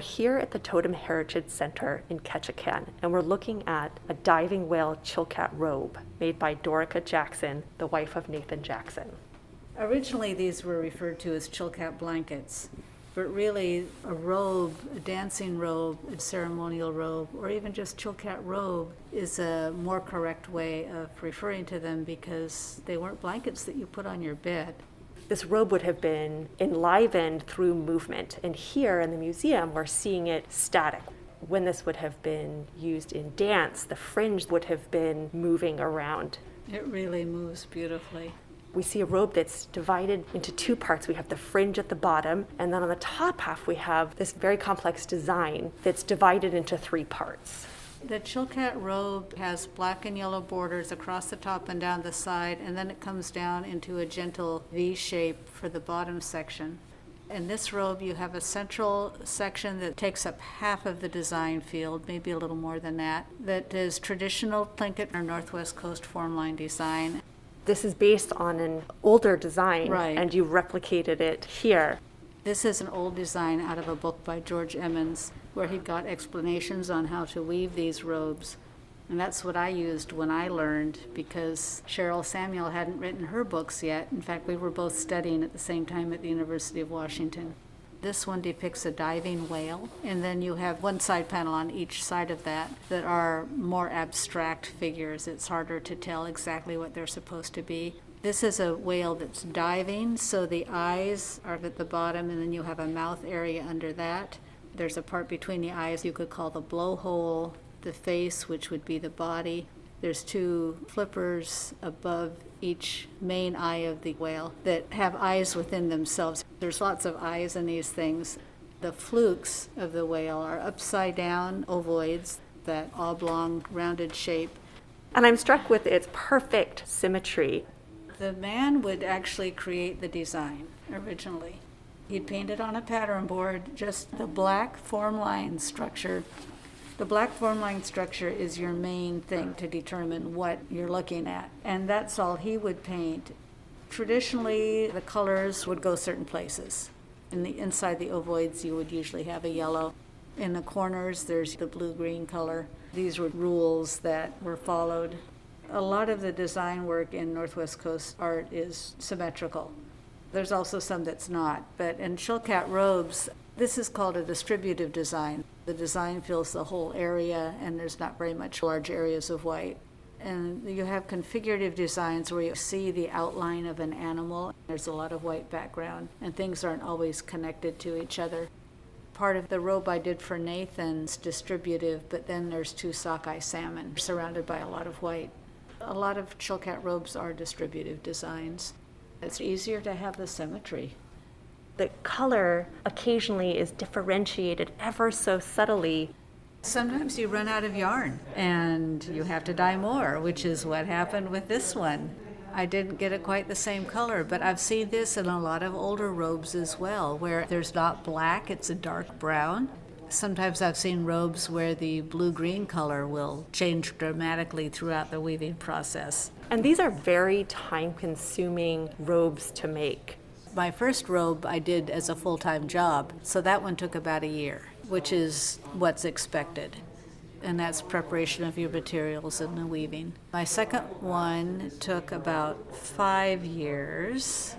here at the Totem Heritage Center in Ketchikan, and we're looking at a diving whale Chilkat robe made by Dorica Jackson, the wife of Nathan Jackson. Originally, these were referred to as Chilkat blankets, but really a robe, a dancing robe, a ceremonial robe, or even just Chilkat robe is a more correct way of referring to them because they weren't blankets that you put on your bed. This robe would have been enlivened through movement, and here in the museum we're seeing it static. When this would have been used in dance, the fringe would have been moving around. It really moves beautifully. We see a robe that's divided into two parts. We have the fringe at the bottom, and then on the top half we have this very complex design that's divided into three parts. The Chilkat robe has black and yellow borders across the top and down the side, and then it comes down into a gentle V shape for the bottom section. In this robe, you have a central section that takes up half of the design field, maybe a little more than that is traditional Tlingit or Northwest Coast formline design. This is based on an older design, right, and you replicated it here. This is an old design out of a book by George Emmons, where he got explanations on how to weave these robes. And that's what I used when I learned, because Cheryl Samuel hadn't written her books yet. In fact, we were both studying at the same time at the University of Washington. This one depicts a diving whale, and then you have one side panel on each side of that are more abstract figures. It's harder to tell exactly what they're supposed to be. This is a whale that's diving, so the eyes are at the bottom, and then you have a mouth area under that. There's a part between the eyes you could call the blowhole, the face, which would be the body. There's two flippers above each main eye of the whale that have eyes within themselves. There's lots of eyes in these things. The flukes of the whale are upside down ovoids, that oblong, rounded shape. And I'm struck with its perfect symmetry. The man would actually create the design originally. He'd painted on a pattern board just the black form line structure. The black form line structure is your main thing to determine what you're looking at, and that's all he would paint. Traditionally, the colors would go certain places. Inside the ovoids, you would usually have a yellow. In the corners, there's the blue-green color. These were rules that were followed. A lot of the design work in Northwest Coast art is symmetrical. There's also some that's not, but in Chilkat robes, this is called a distributive design. The design fills the whole area, and there's not very much large areas of white. And you have configurative designs where you see the outline of an animal. There's a lot of white background, and things aren't always connected to each other. Part of the robe I did for Nathan's distributive, but then there's two sockeye salmon surrounded by a lot of white. A lot of Chilkat robes are distributive designs. It's easier to have the symmetry. The color occasionally is differentiated ever so subtly. Sometimes you run out of yarn and you have to dye more, which is what happened with this one. I didn't get it quite the same color, but I've seen this in a lot of older robes as well, where there's not black, it's a dark brown. Sometimes I've seen robes where the blue-green color will change dramatically throughout the weaving process. And these are very time-consuming robes to make. My first robe I did as a full-time job, so that one took about a year, which is what's expected. And that's preparation of your materials and the weaving. My second one took about 5 years,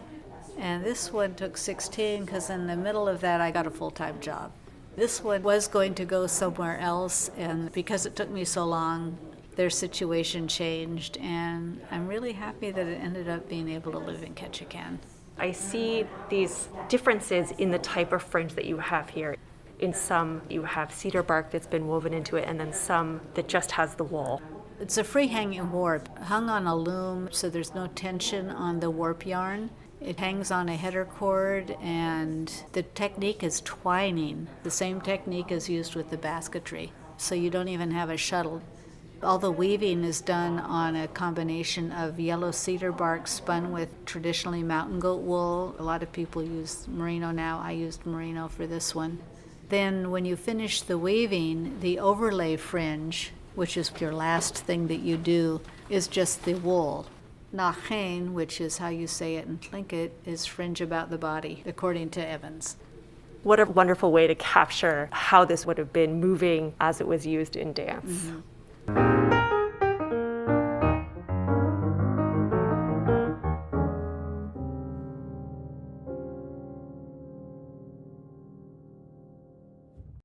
and this one took 16 because in the middle of that I got a full-time job. This one was going to go somewhere else, and because it took me so long, their situation changed, and I'm really happy that it ended up being able to live in Ketchikan. I see these differences in the type of fringe that you have here. In some, you have cedar bark that's been woven into it, and then some that just has the wool. It's a free-hanging warp, hung on a loom, so there's no tension on the warp yarn. It hangs on a header cord, and the technique is twining. The same technique is used with the basketry, so you don't even have a shuttle. All the weaving is done on a combination of yellow cedar bark spun with traditionally mountain goat wool. A lot of people use merino now. I used merino for this one. Then when you finish the weaving, the overlay fringe, which is your last thing that you do, is just the wool. Nachen, which is how you say it in Tlingit, is fringe about the body, according to Evans. What a wonderful way to capture how this would have been moving as it was used in dance. Mm-hmm.